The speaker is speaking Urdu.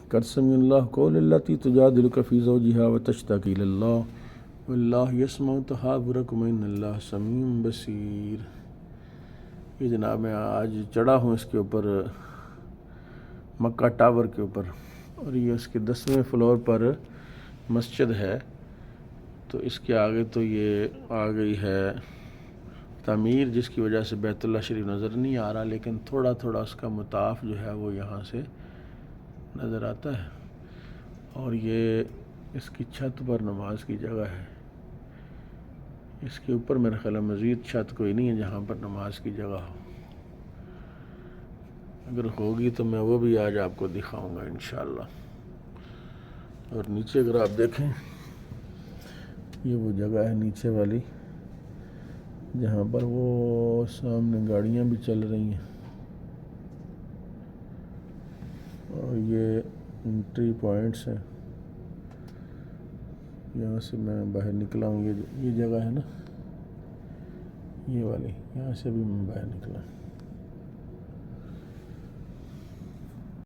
قد سمع اللہ قول التی تجادلک فی زوجہا وتشتکی الی اللہ واللہ یسمع تحاورکم ان اللہ سمیع بصیر۔ یہ جناب میں آج چڑھا ہوں اس کے اوپر، مکہ ٹاور کے اوپر، اور یہ اس کے 10ویں فلور پر مسجد ہے۔ تو اس کے آگے تو یہ آ گئی ہے تعمیر، جس کی وجہ سے بیت اللہ شریف نظر نہیں آ رہا، لیکن تھوڑا تھوڑا اس کا مطاف جو ہے وہ یہاں سے نظر آتا ہے۔ اور یہ اس کی چھت پر نماز کی جگہ ہے۔ اس کے اوپر میرے خیال مزید چھت کوئی نہیں ہے جہاں پر نماز کی جگہ ہو، اگر ہوگی تو میں وہ بھی آج آپ کو دکھاؤں گا انشاءاللہ۔ اور نیچے اگر آپ دیکھیں، یہ وہ جگہ ہے نیچے والی جہاں پر وہ سامنے گاڑیاں بھی چل رہی ہیں، اور یہ انٹری پوائنٹس ہیں۔ یہاں سے میں باہر نکلا ہوں، یہ جگہ ہے نا، یہ والی، یہاں سے بھی میں باہر نکلا۔